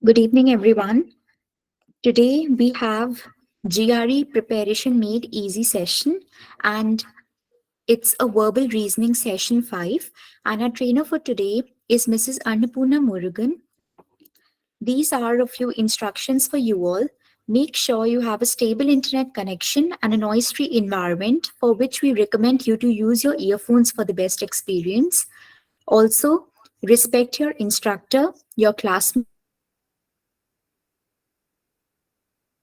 Good evening, everyone. Today we have GRE Preparation Made Easy session, and it's a verbal reasoning session 5. And our trainer for today is Mrs. Annapurna Murugan. These are a few instructions for you all. Make sure you have a stable internet connection and a noise-free environment, for which we recommend you to use your earphones for the best experience. Also, respect your instructor, your classmates,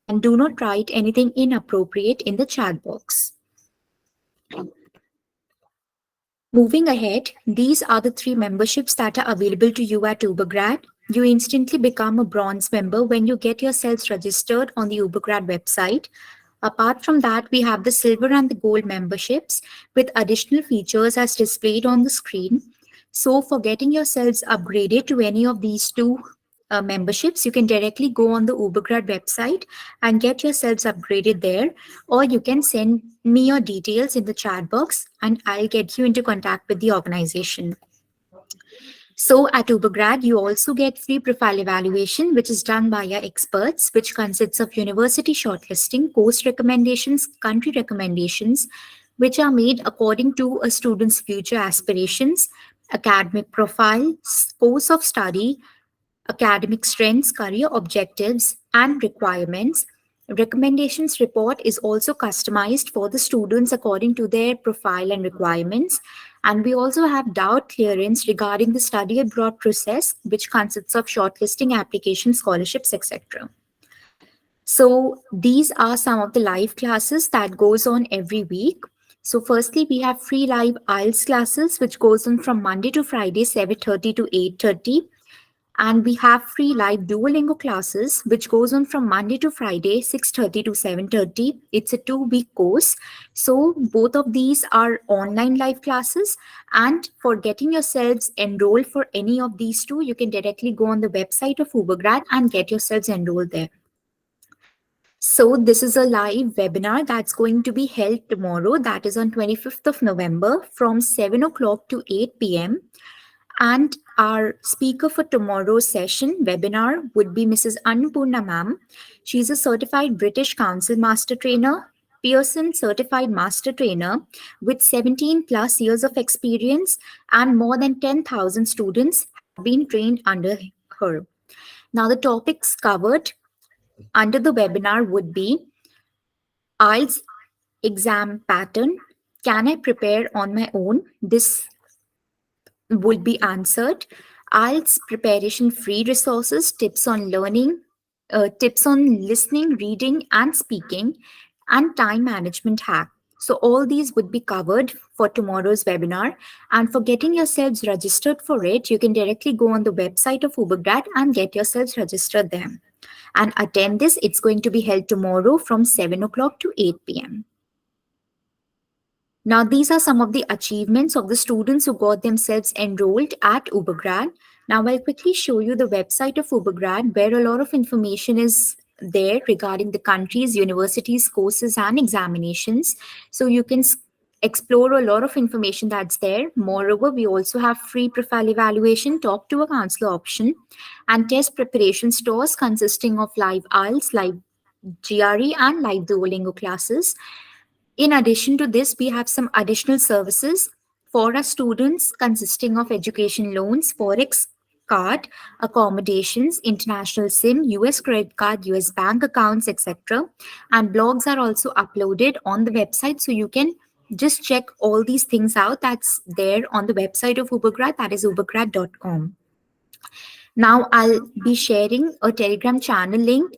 and do not write anything inappropriate in the chat box. Moving ahead, these are the 3 memberships that are available to you at Ubergrad. You instantly become a bronze member when you get yourselves registered on the Ubergrad website. Apart from that, we have the silver and the gold memberships with additional features as displayed on the screen. So for getting yourselves upgraded to any of these 2 memberships, you can directly go on the Ubergrad website and get yourselves upgraded there, or you can send me your details in the chat box and I'll get you into contact with the organization. So at Ubergrad, you also get free profile evaluation, which is done by our experts, which consists of university shortlisting, course recommendations, country recommendations, which are made according to a student's future aspirations, academic profile, course of study, academic strengths, career objectives, and requirements. Recommendations report is also customized for the students according to their profile and requirements. And we also have doubt clearance regarding the study abroad process, which consists of shortlisting applications, scholarships, etc. So these are some of the live classes that goes on every week. So firstly, we have free live IELTS classes, which goes on from Monday to Friday, 7:30 to 8:30. And we have free live Duolingo classes, which goes on from Monday to Friday, 6:30 to 7:30. It's a 2-week course. So both of these are online live classes. And for getting yourselves enrolled for any of these 2, you can directly go on the website of Ubergrad and get yourselves enrolled there. So this is a live webinar that's going to be held tomorrow, that is on 25th of November from 7 o'clock to 8 p.m. And our speaker for tomorrow's session webinar would be Mrs. Annapurna ma'am. She's a certified British Council Master Trainer, Pearson Certified Master Trainer with 17 plus years of experience, and more than 10,000 students have been trained under her. Now, the topics covered under the webinar would be IELTS exam pattern. Can I prepare on my own? This would be answered. IELTS preparation free resources, tips on learning, tips on listening, reading, and speaking, and time management hack. So all these would be covered for tomorrow's webinar. And for getting yourselves registered for it, you can directly go on the website of Ubergrad and get yourselves registered there. And attend this. It's going to be held tomorrow from 7 o'clock to 8 p.m. Now, these are some of the achievements of the students who got themselves enrolled at Ubergrad. Now, I'll quickly show you the website of Ubergrad, where a lot of information is there regarding the countries, universities, courses, and examinations. So you can explore a lot of information that's there. Moreover, we also have free profile evaluation, talk to a counselor option, and test preparation stores consisting of live IELTS, live GRE, and live Duolingo classes. In addition to this, we have some additional services for our students consisting of education loans, Forex card, accommodations, international SIM, US credit card, US bank accounts, etc. And blogs are also uploaded on the website, so you can just check all these things out. That's there on the website of Ubergrad, that is ubergrad.com. Now I'll be sharing a Telegram channel link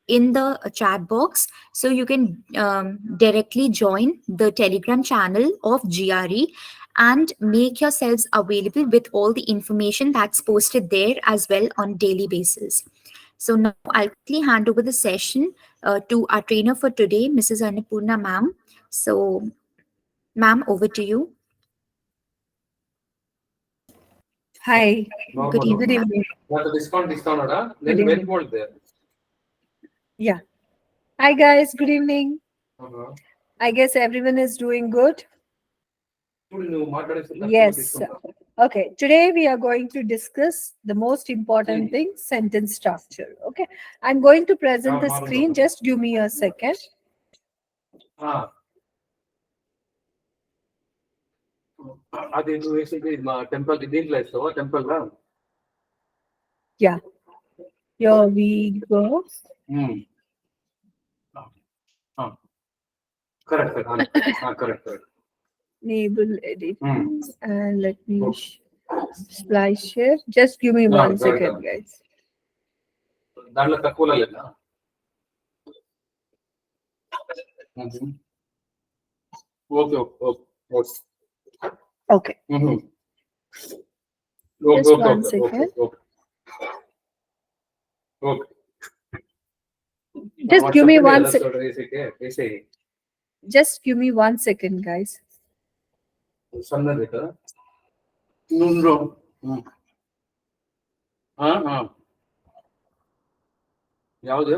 in the chat box, so you can directly join the Telegram channel of GRE and make yourselves available with all the information that's posted there as well on daily basis. So now I'll quickly hand over the session to our trainer for today, Mrs. Annapurna ma'am. So ma'am, over to you. Hi, Good good evening. evening. Discount. Good evening. Wait there. Yeah. Hi, guys. Good evening. I guess everyone is doing good. Yes. Okay, today we are going to discuss the most important thing, sentence structure. Okay, I'm going to present the screen. Just give me a second. అది నువ్వు వేసేది మా temple దీంట్లో వేస్తావా temple గా Yeah, here we go. Correct correct Enable edit and let me splice share. Just give me one second, guys. దాంట్లో తక్కువలో లేదా okay okay Okay, just one second. Okay Just give me one second. Just give me 1 second, guys. సన్నది కదా నుండ్రో ಯಾವುದು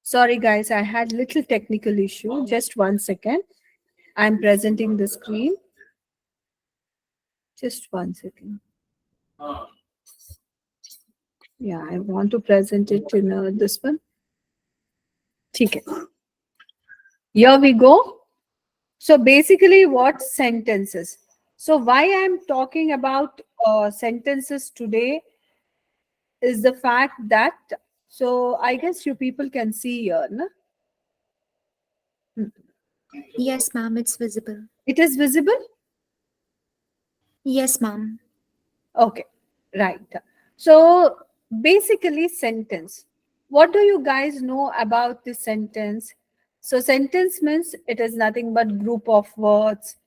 Sorry, guys, I had little technical issue. Just 1 second. I'm presenting the screen. Just 1 second. Yeah, I want to present it in this one. Okay. Here we go. So basically, what sentences? So why I'm talking about sentences today is the fact that, so I guess you people can see here, no? Yes, ma'am, it's visible. It is visible? Yes, ma'am. Okay, right. So basically, sentence. What do you guys know about the sentence? So sentence means it is nothing but group of words,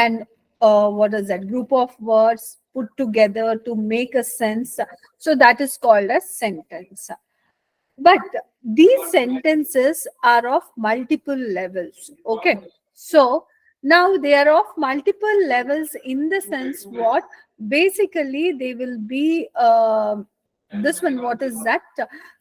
and what is that? Group of words put together to make a sense. So that is called a sentence. But these sentences are of multiple levels. Okay. So now they are of multiple levels in the sense what? Basically, they will be this one, what is that?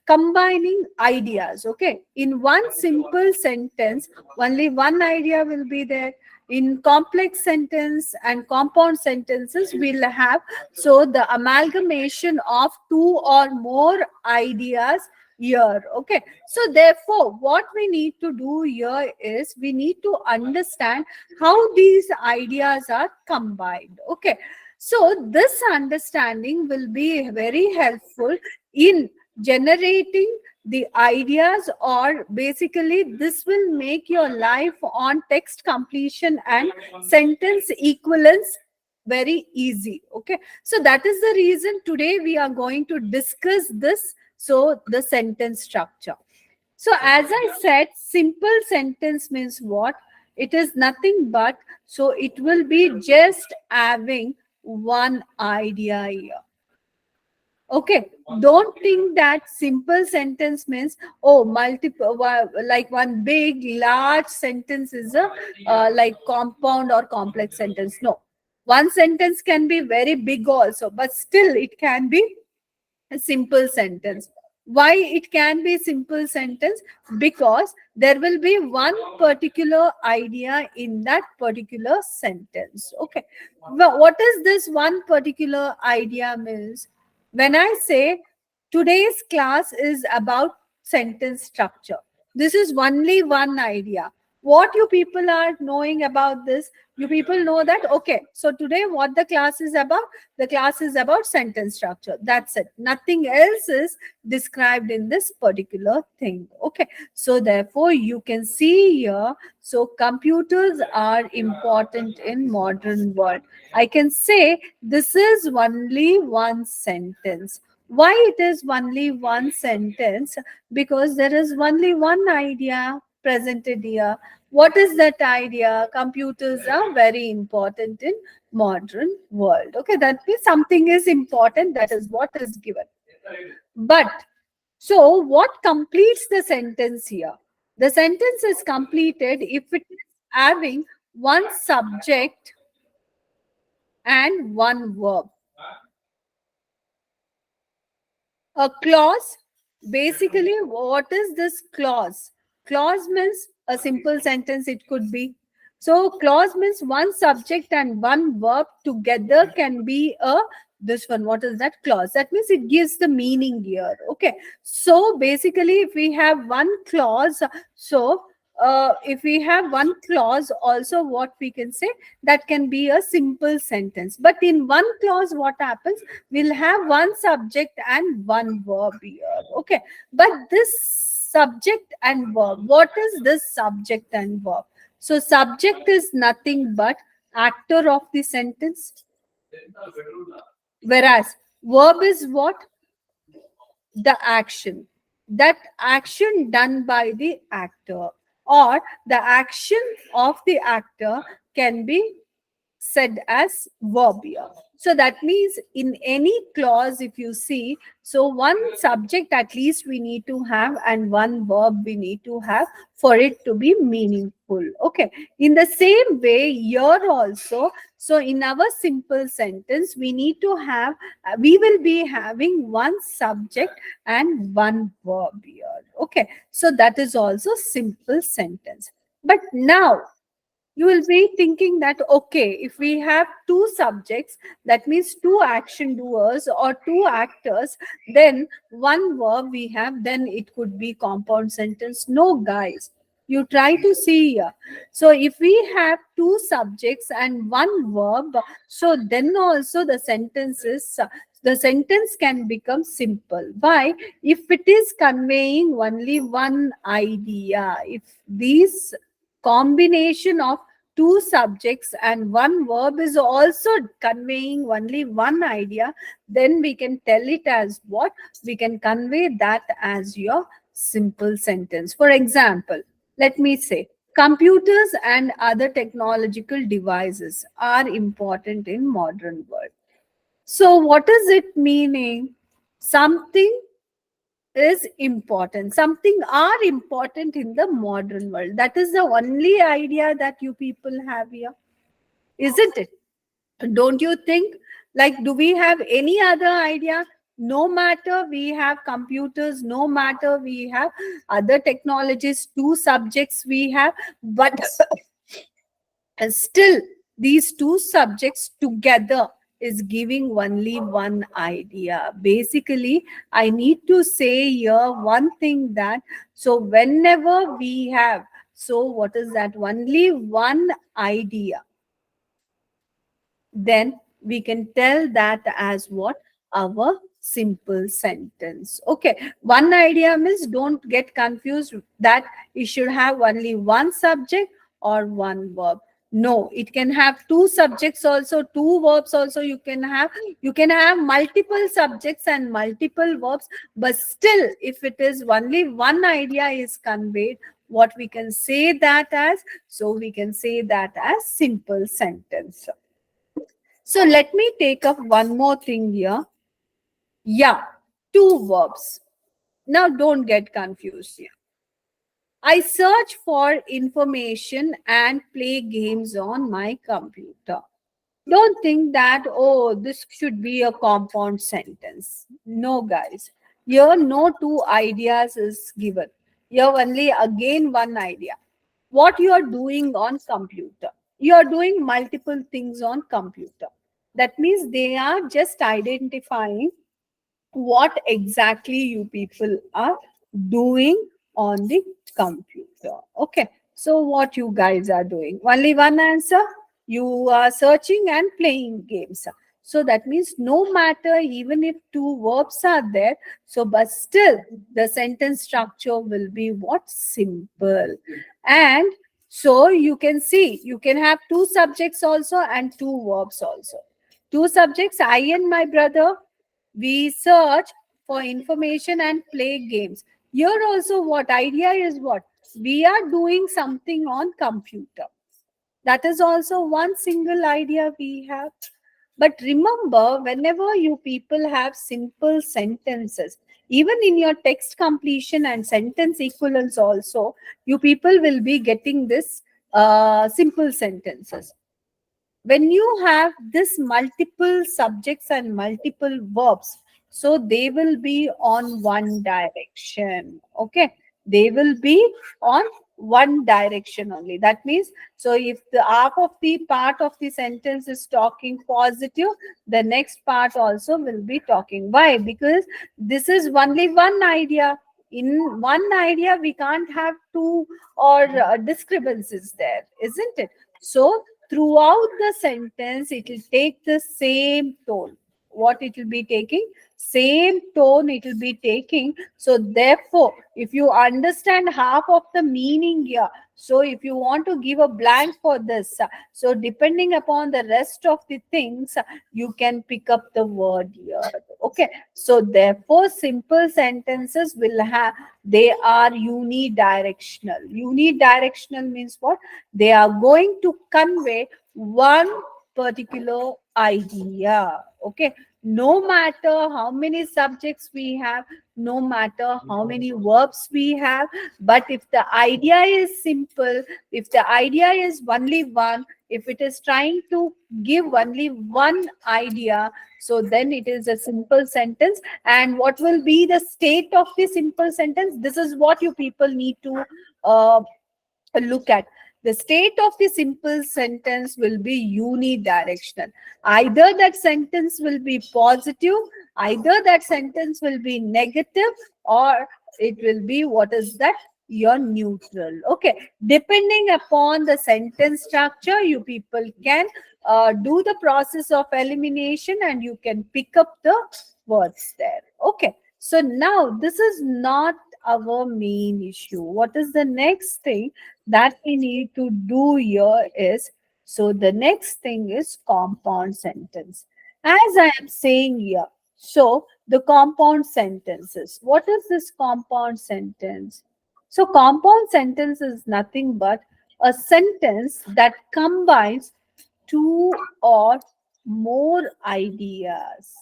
Combining ideas. Okay. In one simple sentence, only one idea will be there. In complex sentence and compound sentences, we'll have so the amalgamation of two or more ideas here. Okay, so therefore what we need to do here is we need to understand how these ideas are combined. Okay, so this understanding will be very helpful in generating the ideas, or basically this will make your life on text completion and sentence equivalence very easy. Okay, so that is the reason today we are going to discuss this. So the sentence structure. So as I said, simple sentence means what? It is nothing but, so it will be just having one idea here. Okay, don't think that simple sentence means, oh, multiple, like one big large sentence is a like compound or complex sentence. No, one sentence can be very big also, but still it can be a simple sentence. Why it can be simple sentence? Because there will be one particular idea in that particular sentence. Okay, well, what is this one particular idea means? When I say today's class is about sentence structure, this is only one idea. What you people are knowing about this? You people know that, okay, so today what the class is about? The class is about sentence structure. That's it. Nothing else is described in this particular thing. Okay, so therefore you can see here, so computers are important in modern world. I can say this is only one sentence. Why it is only one sentence? Because there is only one idea presented here. What is that idea? Computers are very important in modern world. Okay, that means something is important. That is what is given. But so what completes the sentence here? The sentence is completed if it is having one subject and one verb. A clause, basically, what is this clause? Clause means a simple sentence, it could be. So, clause means one subject and one verb together can be a this one. What is that clause? That means it gives the meaning here. Okay. So, basically, if we have one clause, so if we have one clause, also what we can say that can be a simple sentence. But in one clause, what happens? We'll have one subject and one verb here. Okay, but this subject and verb, what is this subject and verb? So subject is nothing but actor of the sentence, whereas verb is what? The action, that action done by the actor, or the action of the actor can be said as verb here. So that means in any clause, if you see, so one subject at least we need to have and one verb we need to have for it to be meaningful. Okay. In the same way, here also, so in our simple sentence, we need to have, we will be having one subject and one verb here. Okay. So that is also simple sentence. But now, you will be thinking that okay, if we have two subjects, that means two action doers or two actors, then one verb we have, then it could be compound sentence. No, guys, you try to see here. So if we have two subjects and one verb, so then also the sentence can become simple. Why? If it is conveying only one idea, if these combination of two subjects and one verb is also conveying only one idea, then we can tell it as what? We can convey that as your simple sentence. For example, let me say, computers and other technological devices are important in modern world. So what is it meaning? Something is important, something are important in the modern world. That is the only idea that you people have here, isn't it? Don't you think? Like, do we have any other idea? No matter we have computers, no matter we have other technologies, two subjects we have, but and still these two subjects together is giving only one idea. Basically, I need to say here one thing, that so whenever we have, so what is that, only one idea, then we can tell that as what? Our simple sentence. Okay, one idea means, don't get confused that it should have only one subject or one verb. No, it can have two subjects also, two verbs also. You can have multiple subjects and multiple verbs, but still if it is only one idea is conveyed, what we can say that as? So we can say that as simple sentence. So let me take up one more thing here. Yeah, two verbs. Now don't get confused here. I search for information and play games on my computer. Don't think that, oh, this should be a compound sentence. No, guys. Here, no two ideas is given. Here, only again one idea. What you are doing on computer? You are doing multiple things on computer. That means they are just identifying what exactly you people are doing on the computer. Okay, so what you guys are doing? Only one answer. You are searching and playing games. So that means no matter, even if two verbs are there, so but still the sentence structure will be what? Simple. And so you can see, you can have two subjects also and two verbs also. Two subjects, I and my brother, we search for information and play games. Here also what idea is what? we are doing something on computer. That is also one single idea we have. But remember, whenever you people have simple sentences, even in your text completion and sentence equivalence also, you people will be getting this simple sentences. When you have this multiple subjects and multiple verbs, so they will be on one direction. Okay, they will be on one direction only. That means, so if the half of the part of the sentence is talking positive, the next part also will be talking. Why? Because this is only one idea. In one idea we can't have two or discrepancies there, isn't it? So throughout the sentence it will take the same tone. What it will be taking? Same tone it will be taking. So therefore, if you understand half of the meaning here, so if you want to give a blank for this, so depending upon the rest of the things, you can pick up the word here. Okay, so therefore simple sentences will have, they are unidirectional. Unidirectional means what? They are going to convey one particular idea. Okay, no matter how many subjects we have, no matter how many verbs we have, but if the idea is simple, if the idea is only one, if it is trying to give only one idea, so then it is a simple sentence. And what will be the state of the simple sentence? This is what you people need to uh, look at. The state of the simple sentence will be unidirectional. Either that sentence will be positive, either that sentence will be negative, or it will be, what is that? Your neutral. Okay, depending upon the sentence structure, you people can do the process of elimination and you can pick up the words there. Okay, so now this is not our main issue. What is the next thing that we need to do here is, so the next thing is compound sentence. As I am saying here, so the compound sentences. What is this compound sentence? So compound sentence is nothing but a sentence that combines two or more ideas.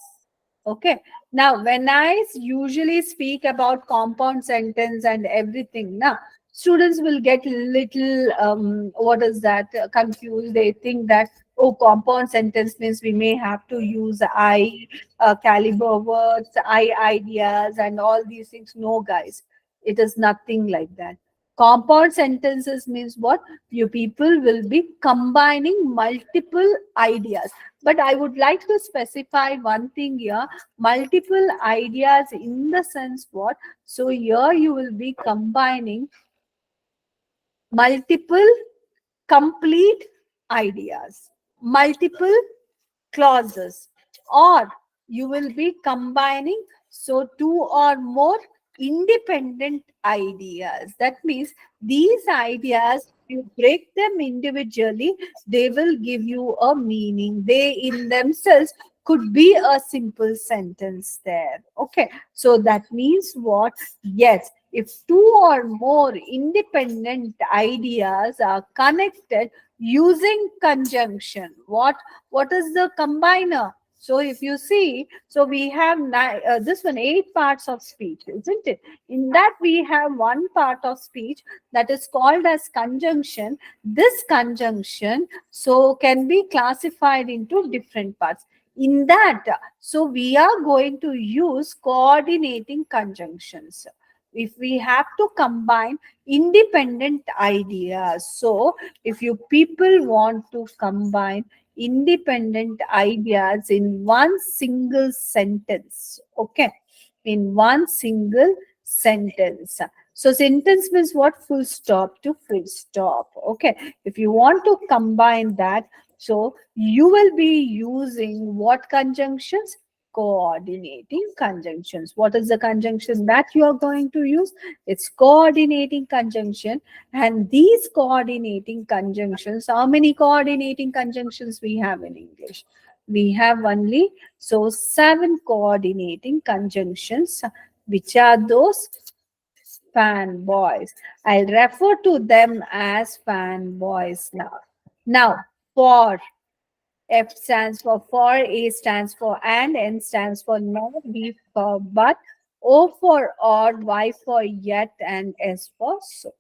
Okay. Now, when I usually speak about compound sentence and everything, now students will get little what is that confused. They think that, oh, compound sentence means we may have to use I caliber words, I ideas, and all these things. No, guys, it is nothing like that. Compound sentences means what? You people will be combining multiple ideas. But I would like to specify one thing here: multiple ideas in the sense what? So here you will be combining multiple complete ideas, multiple clauses, or you will be combining so two or more independent ideas. That means these ideas, you break them individually, they will give you a meaning. They in themselves could be a simple sentence there. Okay, so that means what? Yes, if two or more independent ideas are connected using conjunction, what is the combiner? So if you see, so we have this one 8 parts of speech, isn't it? In that we have one part of speech that is called as conjunction. This conjunction so can be classified into different parts. In that, so we are going to use coordinating conjunctions if we have to combine independent ideas. So if you people want to combine independent ideas in one single sentence, okay, in one single sentence. So sentence means what? Full stop to full stop. Okay, if you want to combine that, so you will be using what conjunctions? Coordinating conjunctions. What is the conjunction that you are going to use? It's coordinating conjunction. And these coordinating conjunctions, how many coordinating conjunctions we have in English? We have only, so 7 coordinating conjunctions. Which are those? fanboys. I'll refer to them as fanboys now. Now, for F stands for, A stands for and, N stands for no, B for but, O for odd, Y for yet, and S for so.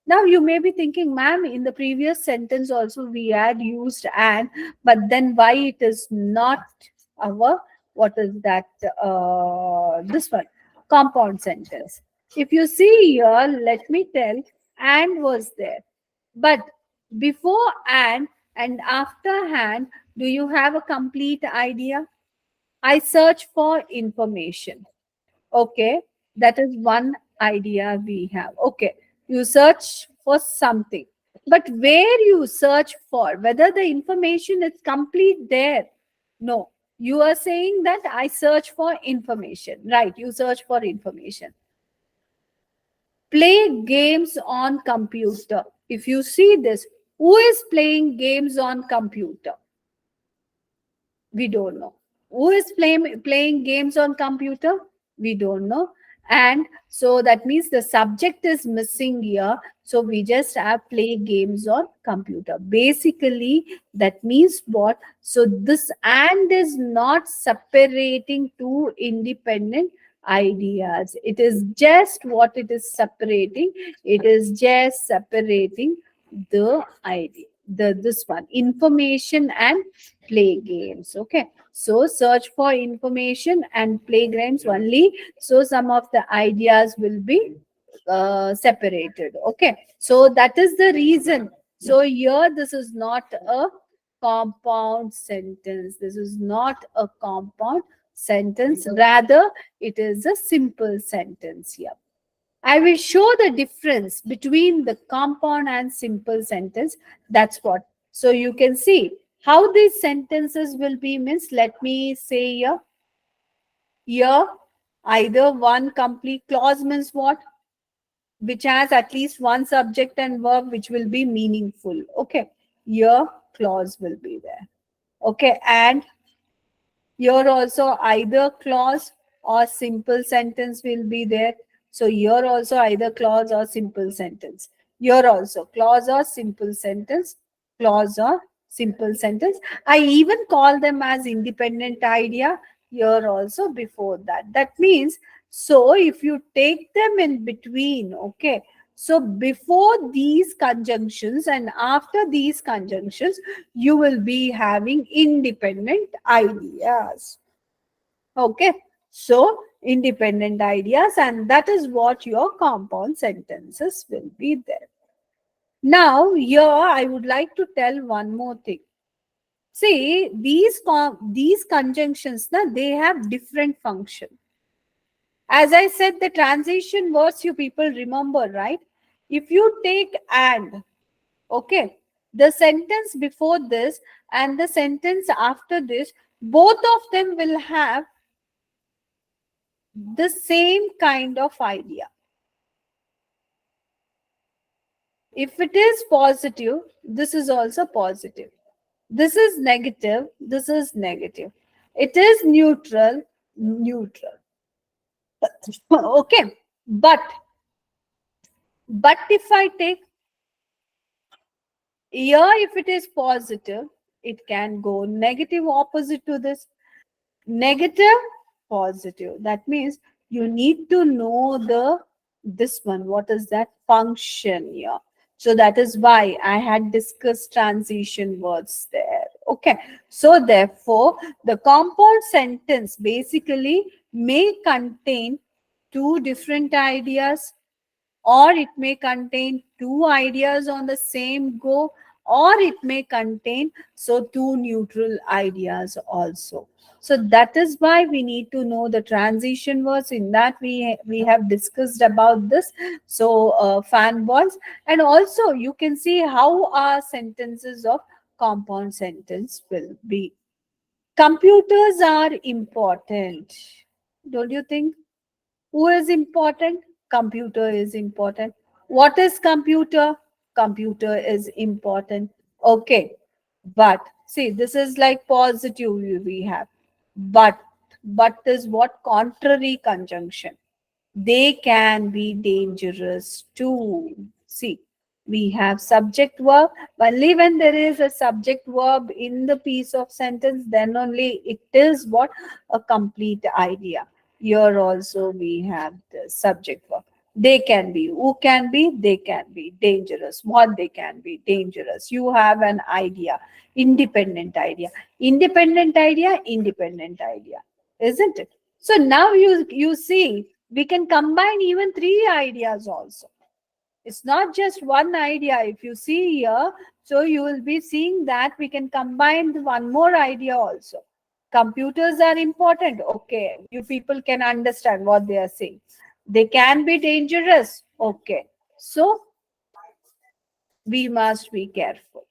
Now you may be thinking, ma'am, in the previous sentence also we had used and, but then why it is not our, what is that, this one, compound sentence. If you see here, let me tell, and was there. But before and after hand, do you have a complete idea? I search for information. Okay, that is one idea we have. Okay, you search for something, but where you search for, whether the information is complete there? No, you are saying that I search for information, right? You search for information. Play games on computer. If you see this, who is playing games on computer? We don't know. Who is playing games on computer? We don't know. And so that means the subject is missing here. So we just have play games on computer. Basically, that means what? So this and is not separating two independent ideas. It is just what it is separating. It is just separating the idea. This one, information and play games. Okay, so search for information and play games only, so some of the ideas will be separated. Okay, so that is the reason. So here this is not a compound sentence, this is not a compound sentence, rather it is a simple sentence here. I will show the difference between the compound and simple sentence. That's what. So you can see how these sentences will be means. Let me say here. Here, either one complete clause means what? Which has at least one subject and verb which will be meaningful. Okay. Here, clause will be there. Okay. And here also either clause or simple sentence will be there. So here also either clause or simple sentence. Here also clause or simple sentence, clause or simple sentence. I even call them as independent idea here also before that. That means, so if you take them in between, okay, so before these conjunctions and after these conjunctions, you will be having independent ideas. Okay, so independent ideas, and that is what your compound sentences will be there. Now, here I would like to tell one more thing. See, these conjunctions, they have different function. As I said, the transition words you people remember, right? If you take and, okay, the sentence before this and the sentence after this, both of them will have the same kind of idea. If it is positive, this is also positive. This is negative, this is negative. It is neutral, neutral. Okay, but if I take here, if it is positive, it can go negative opposite to this. Negative, positive. That means you need to know this one. What is that function here? So that is why I had discussed transition words there. Okay. So therefore, the compound sentence basically may contain two different ideas, or it may contain two ideas on the same go, or it may contain so two neutral ideas also. So that is why we need to know the transition words. In that we have discussed about this. So fanboys, and also you can see how our sentences of compound sentence will be. Computers are important, don't you think? Who is important? Computer is important. What is computer? Computer is important. Okay. But see, this is like positive we have. But is what? Contrary conjunction. They can be dangerous too. See, we have subject verb. Only when there is a subject verb in the piece of sentence, then only it is what? A complete idea. Here also we have the subject verb. They can be. Who can be? They can be. Dangerous. What they can be? Dangerous. You have an idea. Independent idea. Independent idea. Independent idea. Isn't it? So now you see we can combine even three ideas also. It's not just one idea. If you see here, so you will be seeing that we can combine one more idea also. Computers are important. Okay, you people can understand what they are saying. They can be dangerous. Okay, so we must be careful.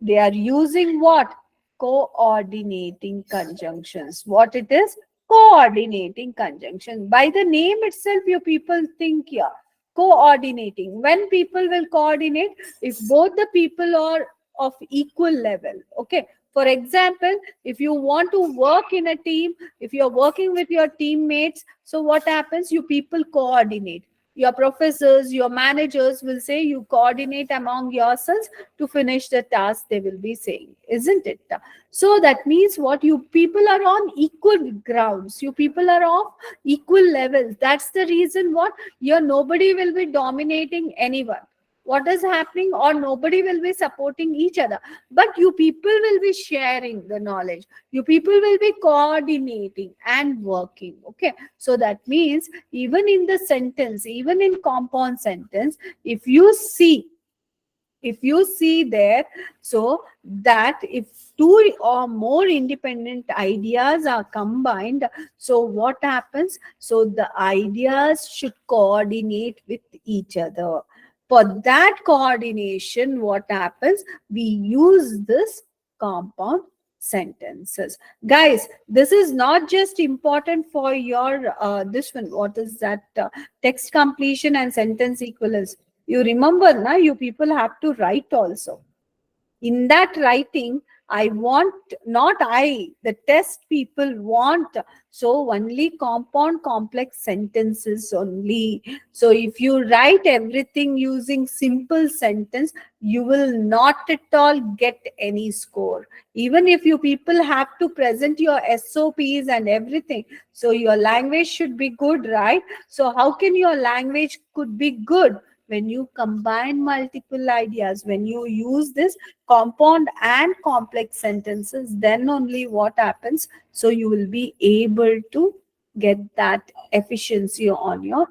They are using what? Coordinating conjunctions. What it is? Coordinating conjunctions. By the name itself, you people think here. Coordinating. When people will coordinate, if both the people are of equal level. Okay. For example, if you want to work in a team, if you're working with your teammates, so what happens? You people coordinate. Your professors, your managers will say you coordinate among yourselves to finish the task, they will be saying, isn't it? So that means what? You people are on equal grounds, you people are of equal levels. That's the reason what? Here nobody will be dominating anyone. What is happening? Or nobody will be supporting each other, but you people will be sharing the knowledge, you people will be coordinating and working. Okay, so that means even in the sentence, even in compound sentence, if you see, there, so that if two or more independent ideas are combined, so what happens? So the ideas should coordinate with each other. For that coordination, what happens? We use this compound sentences. Guys, this is not just important for your this one, what is that, text completion and sentence equivalence. You remember, na, you people have to write also. In that writing, I want, not I, the test people want, so only compound complex sentences only. So if you write everything using simple sentence, you will not at all get any score. Even if you people have to present your SOPs and everything, so your language should be good, right? So how can your language could be good? When you combine multiple ideas, when you use this compound and complex sentences, then only what happens? So you will be able to get that efficiency on your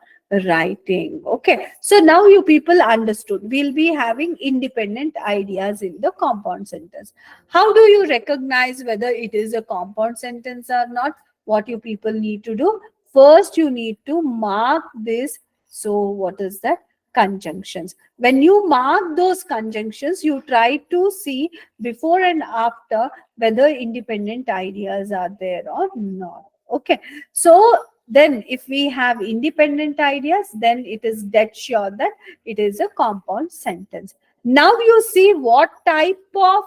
writing. Okay, so now you people understood. We'll be having independent ideas in the compound sentence. How do you recognize whether it is a compound sentence or not? What you people need to do? First, you need to mark this. So what is that? Conjunctions. When you mark those conjunctions, you try to see before and after whether independent ideas are there or not. Okay, so then if we have independent ideas, then it is dead sure that it is a compound sentence. Now you see what type of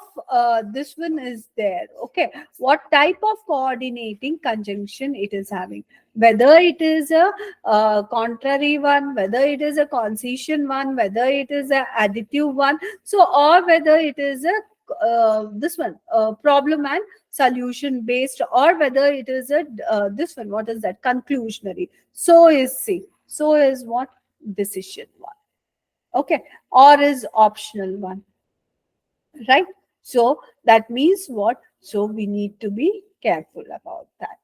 this one is there. Okay, what type of coordinating conjunction it is having, whether it is a contrary one, whether it is a concession one, whether it is a additive one, so or whether it is a this one problem and solution based, or whether it is a this one, what is that, conclusionary. So is C, so is what, decision one. Okay, or is optional one, right? So that means what? So we need to be careful about that.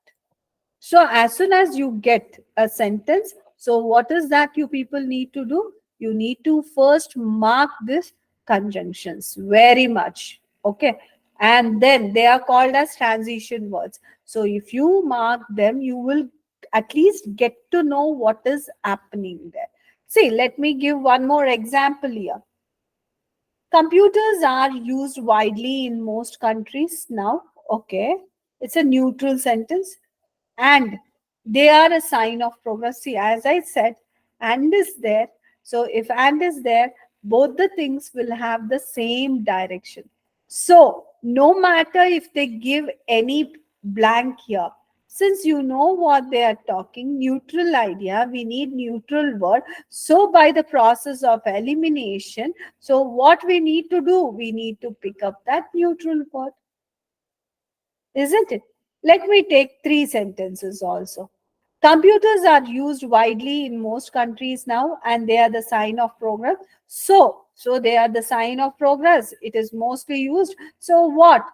So as soon as you get a sentence, so what is that you people need to do? You need to first mark this conjunctions very much. Okay. And then they are called as transition words. So if you mark them, you will at least get to know what is happening there. See, let me give one more example here. Computers are used widely in most countries now. Okay. It's a neutral sentence, and they are a sign of progress. See, as I said, and is there. So if and is there, both the things will have the same direction. So no matter if they give any blank here, Since you know what they are talking, neutral idea, we need neutral word. So by the process of elimination, so what we need to do, we need to pick up that neutral word, isn't it? Let me take three sentences also. Computers are used widely in most countries now, and they are the sign of progress. So they are the sign of progress. It is mostly used. So what?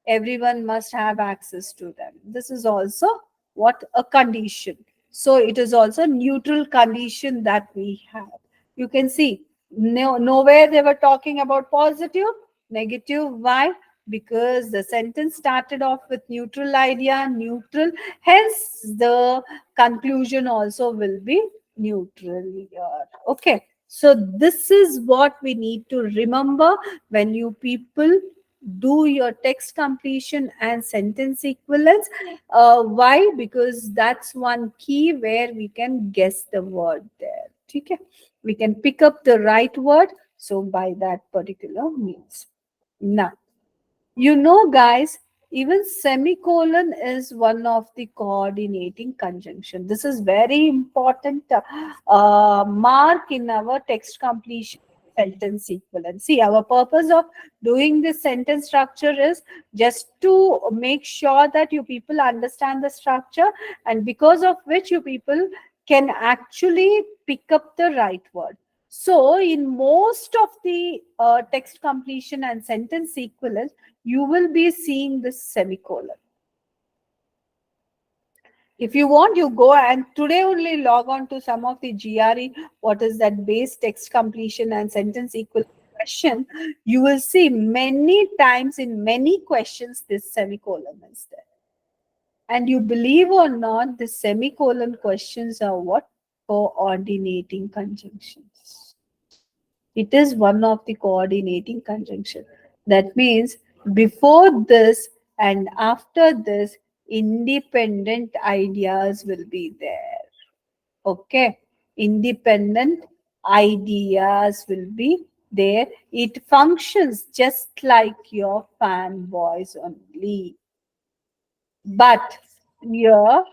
Everyone must have access to them. This is also what a condition. So it is also neutral condition that we have. You can see nowhere they were talking about positive, negative. Why? Because the sentence started off with neutral idea, neutral. Hence, the conclusion also will be neutral here. Okay. So this is what we need to remember when you people do your text completion and sentence equivalence. Why? Because that's one key where we can guess the word there. Okay, we can pick up the right word. So by that particular means. Now, you know, guys, even semicolon is one of the coordinating conjunction. This is very important mark in our text completion sentence equivalent. See, our purpose of doing this sentence structure is just to make sure that you people understand the structure, and because of which you people can actually pick up the right word. So, in most of the text completion and sentence equivalence, you will be seeing this semicolon. If you want, you go and today only log on to some of the GRE, what is that base text completion and sentence equivalent question. You will see many times in many questions this semicolon is there. And you believe or not, the semicolon questions are what? Coordinating conjunctions. It is one of the coordinating conjunction. That means before this and after this, independent ideas will be there. Okay. Independent ideas will be there. It functions just like your fanboys only. But here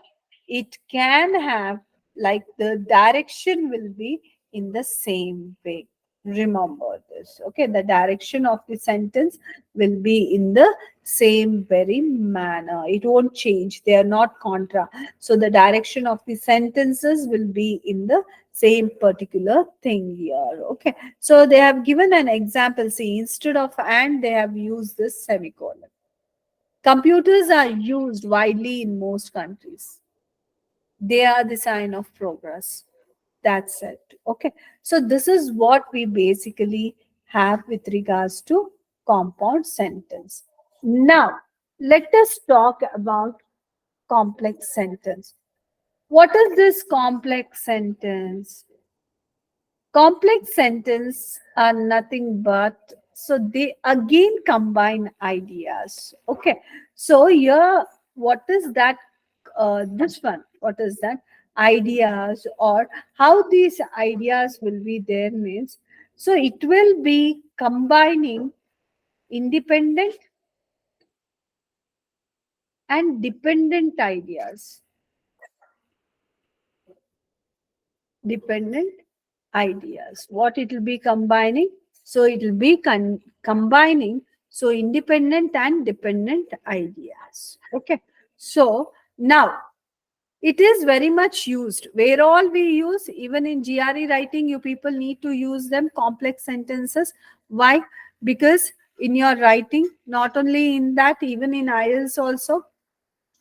it can have, like, the direction will be in the same way. Remember this. Okay, the direction of the sentence will be in the same very manner. It won't change. They are not contra. So the direction of the sentences will be in the same particular thing here. Okay, so they have given an example. See, instead of and, they have used this semicolon. Computers are used widely in most countries. They are the sign of progress. That's it. Okay. So this is what we basically have with regards to compound sentence. Now, let us talk about complex sentence. What is this complex sentence? Complex sentence are nothing but, so they again combine ideas. Okay, so here, what is that? This one, what is that? Ideas, or how these ideas will be there means, so it will be combining independent and dependent ideas. Dependent ideas. What it will be combining? So it will be combining, so independent and dependent ideas. Okay. So now it is very much used. Where all we use, even in GRE writing, you people need to use them, complex sentences. Why? Because in your writing, not only in that, even in IELTS also,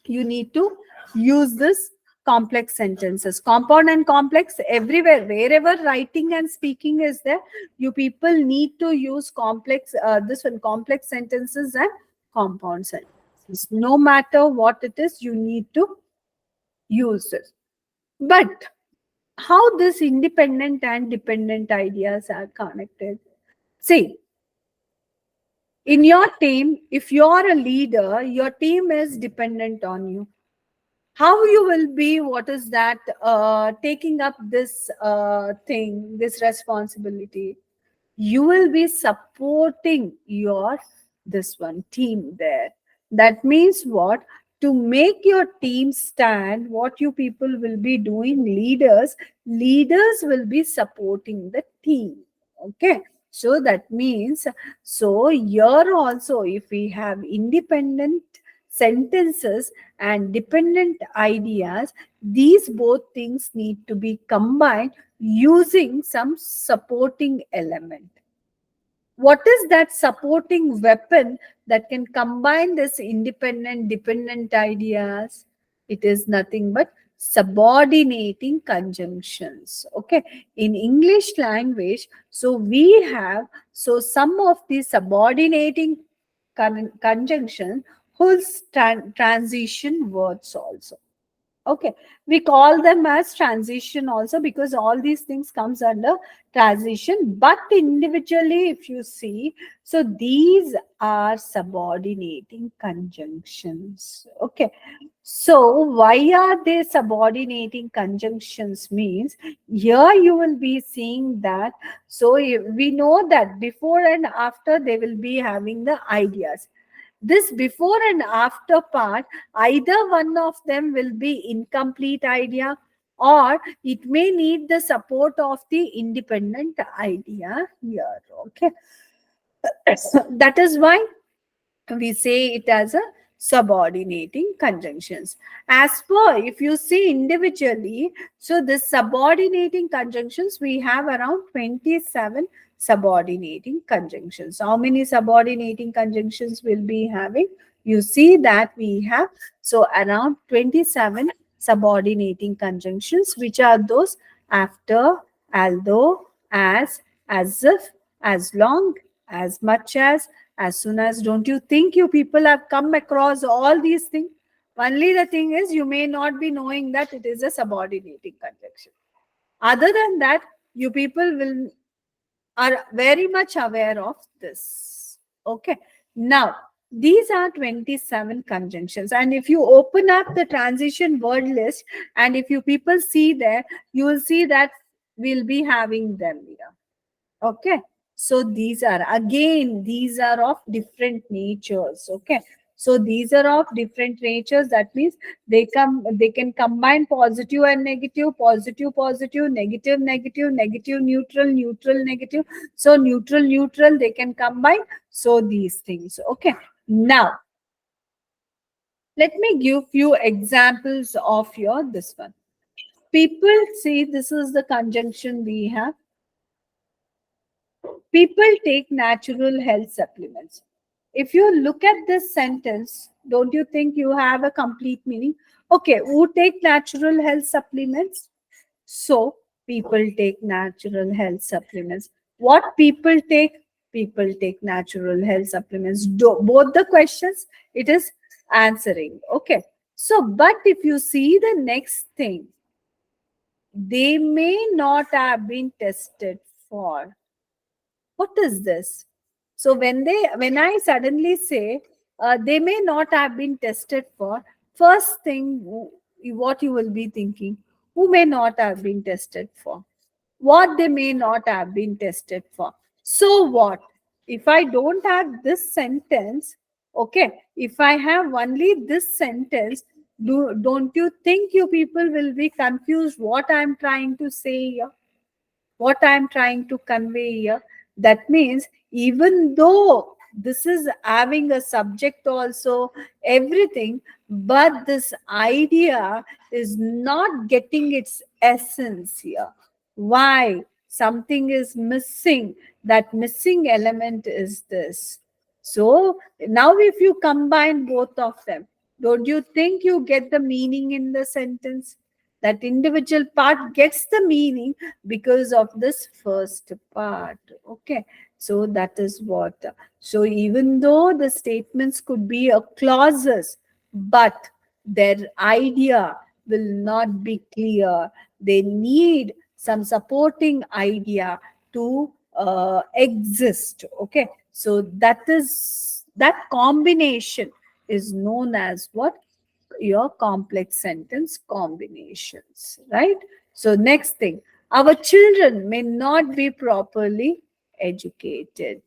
you need to use this complex sentences. Compound and complex, everywhere, wherever writing and speaking is there, you people need to use complex, this one, complex sentences and compound sentences. No matter what it is, you need to use this. But how this independent and dependent ideas are connected? See, in your team, if you're a leader, your team is dependent on you. How you will be, what is that, taking up this thing, this responsibility? You will be supporting your, this one, team there. That means what? to make your team stand, what you people will be doing, leaders will be supporting the team. Okay, so that means, so here also, if we have independent sentences and dependent ideas, these both things need to be combined using some supporting element. What is that supporting weapon that can combine this independent dependent ideas? It is nothing but subordinating conjunctions. Okay, in English language, so we have, so some of the subordinating conjunctions holds transition words also. Okay, we call them as transition also, because all these things comes under transition, but individually if you see, so these are subordinating conjunctions. Okay, so why are they subordinating conjunctions means, here you will be seeing that, so we know that before and after they will be having the ideas. This before and after part, either one of them will be incomplete idea, or it may need the support of the independent idea here. Okay, that is why we say it as a subordinating conjunctions. As for if you see individually, so the subordinating conjunctions, we have around 27 subordinating conjunctions. How many subordinating conjunctions will be having? You see that we have, so around 27 subordinating conjunctions, which are those: after, although, as if, as long, as much as soon as. Don't you think you people have come across all these things? Only the thing is, you may not be knowing that it is a subordinating conjunction. Other than that, you people will are very much aware of this. Okay, now these are 27 conjunctions, and if you open up the transition word list, and if you people see there, you will see that we'll be having them here. Okay, so these are, again, these are of different natures. Okay, so these are of different natures. That means they can combine positive and negative, positive positive, negative negative, negative neutral, neutral negative. So neutral neutral they can combine. So these things. Okay, now let me give few examples of your this one. People, see, this is the conjunction we have. People take natural health supplements. If you look at this sentence, don't you think you have a complete meaning? Okay, who take natural health supplements? So, people take natural health supplements. What people take? People take natural health supplements. Both the questions, it is answering. Okay. So, but if you see the next thing, they may not have been tested for. What is this? So when I suddenly say they may not have been tested for, first thing what you will be thinking, who may not have been tested for, what they may not have been tested for. So what? If I don't have this sentence, okay, if I have only this sentence, don't you think you people will be confused what I'm trying to say here? What I am trying to convey here. That means, even though this is having a subject also, everything, but this idea is not getting its essence here. Why? Something is missing. That missing element is this. So now if you combine both of them, don't you think you get the meaning in the sentence? That individual part gets the meaning because of this first part. Okay, so that is what. So even though the statements could be a clauses, but their idea will not be clear. They need some supporting idea to exist. Okay, so that combination is known as what? Your complex sentence combinations, right? So next thing, our children may not be properly educated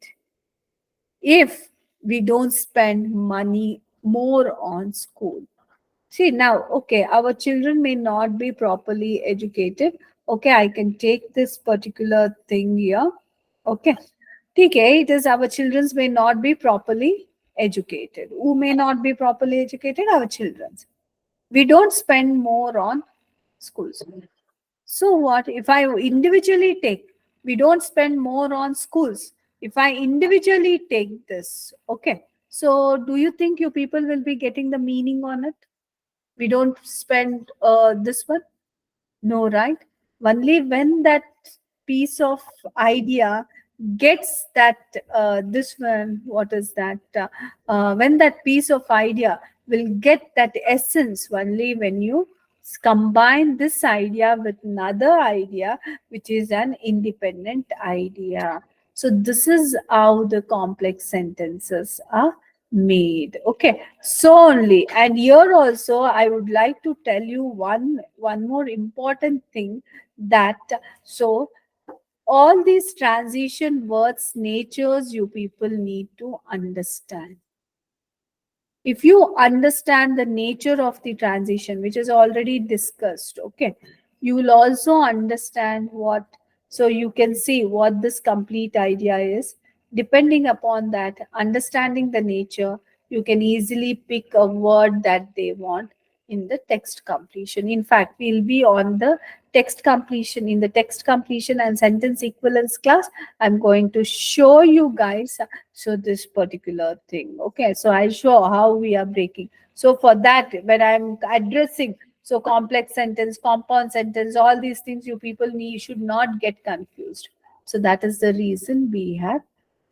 if we don't spend money more on school. See now, okay, our children may not be properly educated. Okay, I can take this particular thing here. Okay. Okay, it is our children may not be properly educated. Who may not be properly educated? Our children. We don't spend more on schools. So what if I individually take? We don't spend more on schools. If I individually take this, okay. So do you think you people will be getting the meaning on it? We don't spend this one. No, right? Only when that piece of idea gets that this one, what is that? When that piece of idea will get that essence only when you combine this idea with another idea, which is an independent idea. So this is how the complex sentences are made. Okay, so only, and here also I would like to tell you one more important thing, that so all these transition words natures you people need to understand. If you understand the nature of the transition, which is already discussed, okay, you will also understand what, so you can see what this complete idea is. Depending upon that, understanding the nature, you can easily pick a word that they want in the text completion. In fact, we'll be on the text completion. In the text completion and sentence equivalence class, I'm going to show you guys so this particular thing. Okay, so I show how we are breaking. So for that, when I'm addressing, so complex sentence, compound sentence, all these things, you people need should not get confused. So that is the reason we have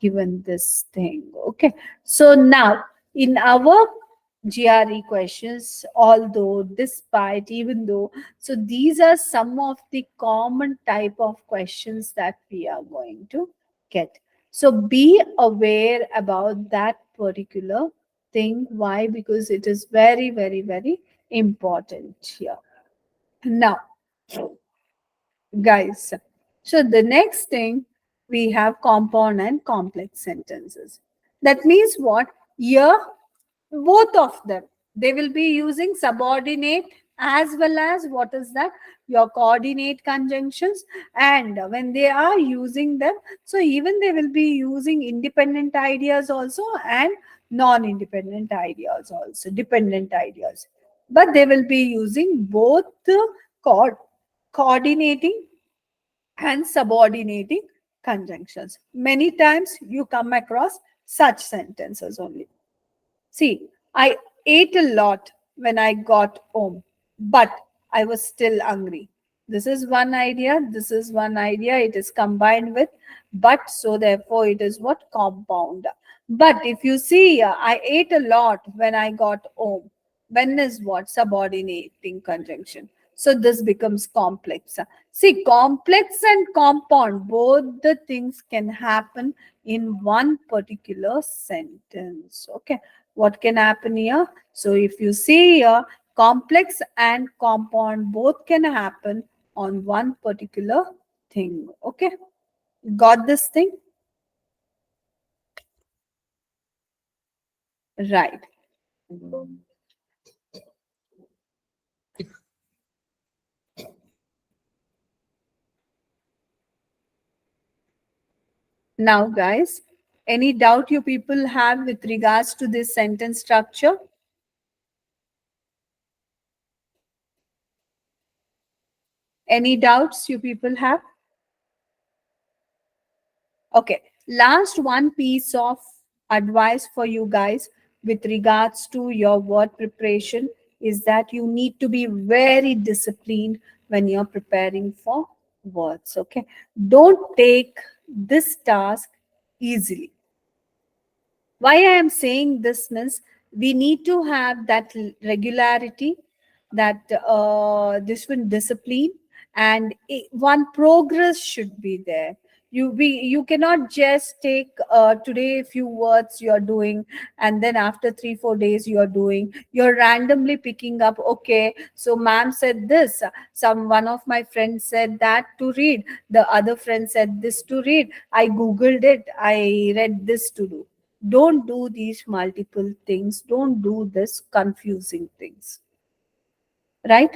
given this thing. Okay, so now in our GRE questions, although despite, even though, so these are some of the common type of questions that we are going to get. So be aware about that particular thing. Why? Because it is very, very, very important here. Now, guys, so the next thing, we have compound and complex sentences. That means what? Here, both of them, they will be using subordinate as well as what is that, your coordinate conjunctions. And when they are using them, so even they will be using independent ideas also and non-independent ideas also, dependent ideas, but they will be using both the coordinating and subordinating conjunctions. Many times you come across such sentences only. See, I ate a lot when I got home, but I was still hungry. This is one idea. This is one idea. It is combined with but, so therefore it is what? Compound. But if you see, I ate a lot when I got home. When is what? Subordinating conjunction. So this becomes complex. See, complex and compound, both the things can happen in one particular sentence. Okay, what can happen here? So if you see here, complex and compound both can happen on one particular thing. Okay, got this thing? Right. Now, guys, any doubt you people have with regards to this sentence structure? Any doubts you people have? Okay, last one piece of advice for you guys with regards to your word preparation is that you need to be very disciplined when you're preparing for words. Okay, don't take this task easily. Why I am saying this means we need to have that regularity, that this one discipline, and one progress should be there. You cannot just take today a few words you're doing, and then after 3-4 days you're randomly picking up. Okay, so ma'am said this, some one of my friends said that to read, the other friend said this to read, I googled it, I read this to do. Don't do these multiple things. Don't do this confusing things. right?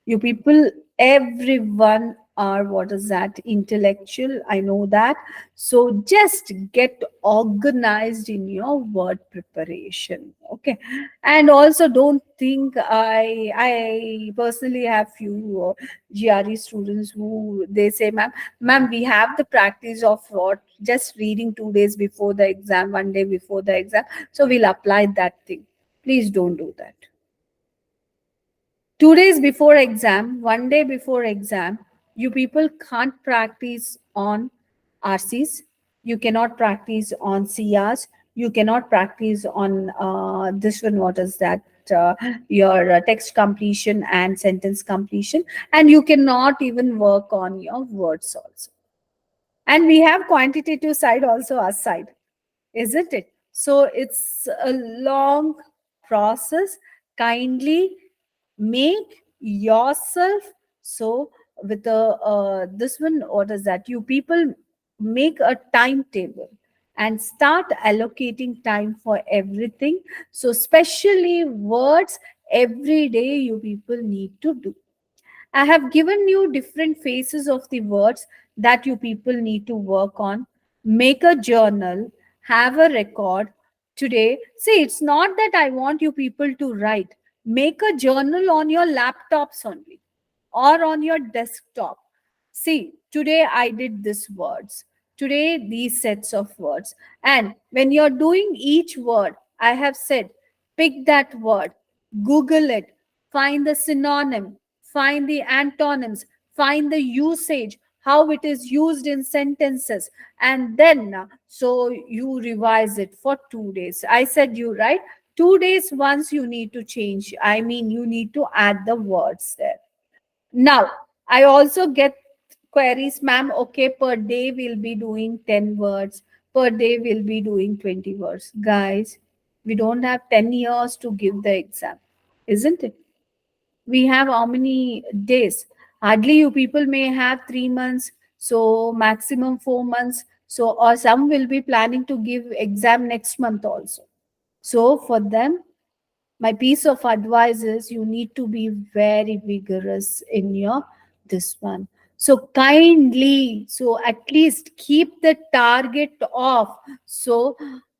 You people, everyone are, what is that, intellectual, I know that. So just get organized in your word preparation, okay? And also don't think, I personally have few GRE students who they say, ma'am, we have the practice of what, just reading 2 days before the exam, 1 day before the exam, so we'll apply that thing. Please don't do that. 2 days before exam, 1 day before exam, you people can't practice on RCs, you cannot practice on CRs, you cannot practice on this one, what is that? Your text completion and sentence completion, and you cannot even work on your words also. And we have quantitative side also aside, isn't it? So it's a long process. Kindly make yourself, so with a this one, what is that, you people make a timetable and start allocating time for everything. So especially words, every day you people need to do. I have given you different phases of the words that you people need to work on. Make a journal, have a record. Today, see, it's not that I want you people to write. Make a journal on your laptops only or on your desktop. See, today I did this words. Today, these sets of words. And when you're doing each word, I have said, pick that word, Google it, find the synonym, find the antonyms, find the usage, how it is used in sentences, and then so you revise it for 2 days. I said you right. 2 days once you need to change. I mean, you need to add the words there. Now, I also get queries, ma'am, okay, per day we'll be doing 10 words, per day we'll be doing 20 words. Guys, we don't have 10 years to give the exam, isn't it? We have how many days? Hardly you people may have 3 months, so maximum 4 months. So, or some will be planning to give exam next month also. So, for them, my piece of advice is you need to be very vigorous in your this one. So kindly, so at least keep the target off. So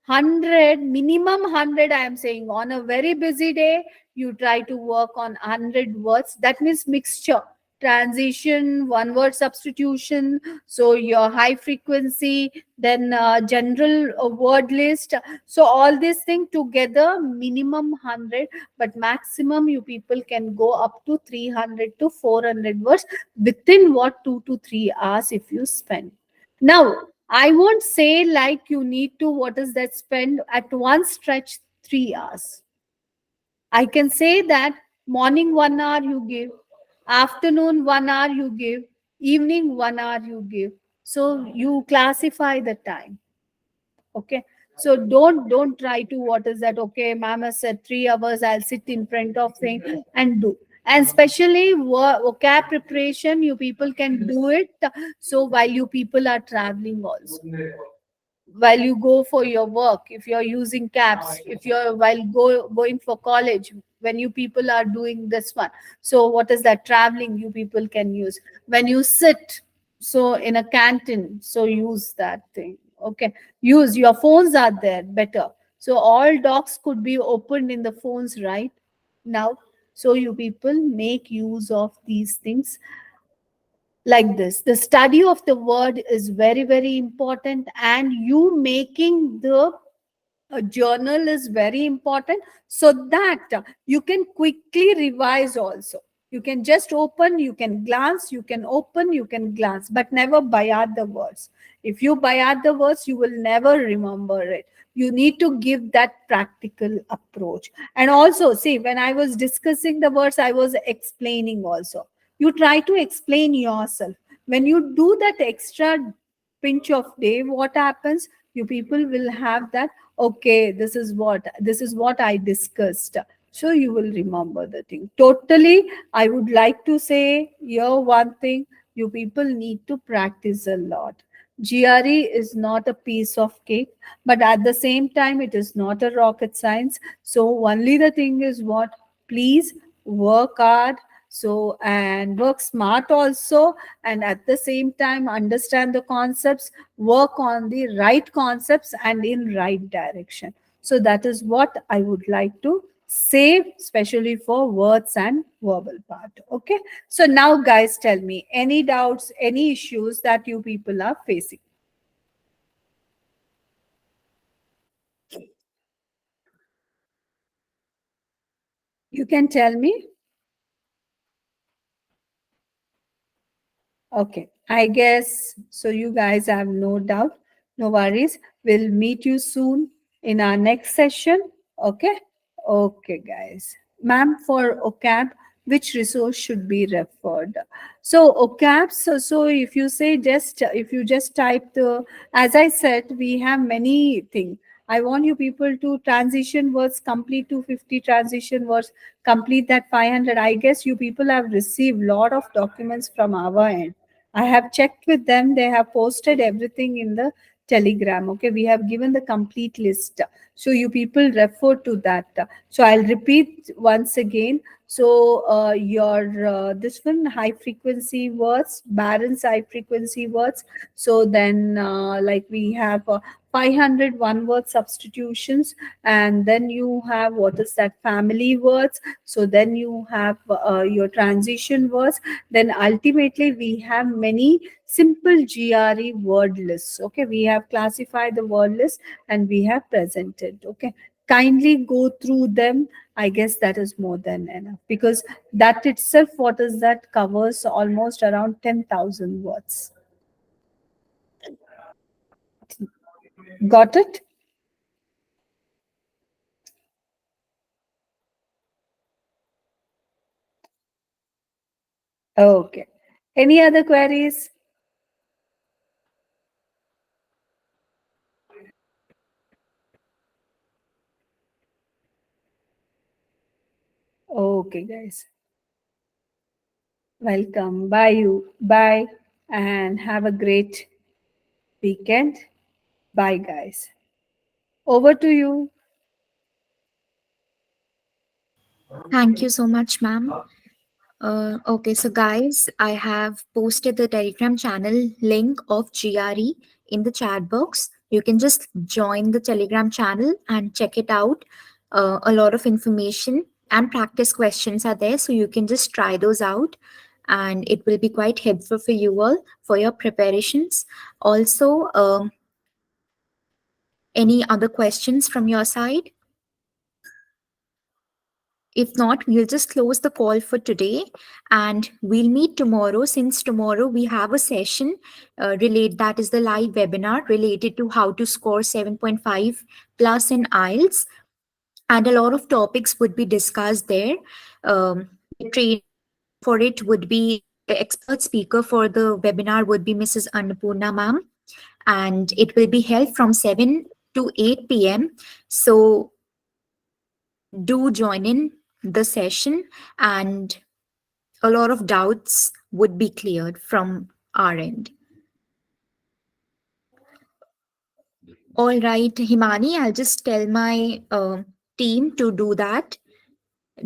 100, minimum 100, I am saying, on a very busy day you try to work on 100 words. That means mixture, transition, one word substitution, so your high frequency, then general word list. So all these things together, minimum 100, but maximum you people can go up to 300 to 400 words within what, 2 to 3 hours if you spend. Now, I won't say like you need to, what is that, spend at one stretch 3 hours. I can say that morning 1 hour you give, afternoon 1 hour you give, evening 1 hour you give. So you classify the time. Okay. So don't try to, what is that, okay, ma'am has said 3 hours, I'll sit in front of thing and do. And especially vocab preparation, you people can do it. So while you people are traveling also, while you go for your work, if you're using cabs, if you're while going for college, when you people are doing this one, so what is that, traveling, you people can use. When you sit, so in a canteen, so use that thing. Okay, use your phones are there better. So all docs could be opened in the phones right now. So you people make use of these things like this. The study of the word is very, very important, and you making the journal is very important, so that you can quickly revise also. You can just open, you can glance, you can open, you can glance, but never by out the words. If you by out the words, you will never remember it. You need to give that practical approach. And also, see, when I was discussing the words, I was explaining also. You try to explain yourself. When you do that extra pinch of day, what happens, you people will have that, okay, this is what I discussed. So you will remember the thing totally. I would like to say here one thing, you people need to practice a lot. GRE is not a piece of cake, but at the same time it is not a rocket science. So only the thing is what, please work hard, So, and work smart also, and at the same time understand the concepts, work on the right concepts and in right direction. So that is what I would like to say, especially for words and verbal part. Okay. So now, guys, tell me any doubts, any issues that you people are facing. You can tell me. Okay, I guess so. You guys have no doubt, no worries. We'll meet you soon in our next session. Okay, okay, guys. Ma'am, for OCAP, which resource should be referred? So OCAP. So if you say just if you just type the, as I said, we have many things. I want you people to transition words, complete 250 transition words, complete that 500. I guess you people have received lot of documents from our end. I have checked with them. They have posted everything in the Telegram. Okay, we have given the complete list. So you people refer to that. So I'll repeat once again. So your this one high frequency words, Baron's high frequency words. So then like we have 500 one word substitutions, and then you have what is that family words. So then you have your transition words, then ultimately we have many simple GRE word lists. Okay, we have classified the word list and we have presented. Okay, kindly go through them. I guess that is more than enough, because that itself, what is that, covers almost around 10,000 words. Got it? Okay. Any other queries? Okay, guys. Welcome. Bye, you. Bye. And have a great weekend. Bye, guys. Over to you. Thank you so much, ma'am. Okay, so guys, I have posted the Telegram channel link of GRE in the chat box. You can just join the Telegram channel and check it out. A lot of information and practice questions are there, so you can just try those out, and it will be quite helpful for you all for your preparations. Also, any other questions from your side? If not, we'll just close the call for today and we'll meet tomorrow. Since tomorrow we have a session that is the live webinar related to how to score 7.5 plus in IELTS. And a lot of topics would be discussed there. The trainer for it would be the expert speaker for the webinar would be Mrs. Annapurna ma'am. And it will be held from 7 to 8 p.m. So do join in the session, and a lot of doubts would be cleared from our end. All right, Himani, I'll just tell my team to do that.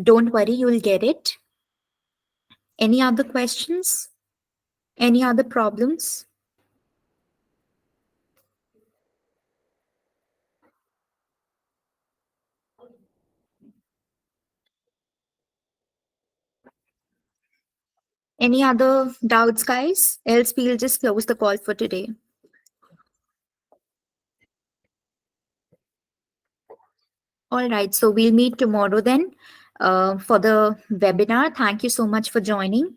Don't worry, you'll get it. Any other questions? Any other problems? Any other doubts, guys? Else we'll just close the call for today. All right, so we'll meet tomorrow then for the webinar. Thank you so much for joining.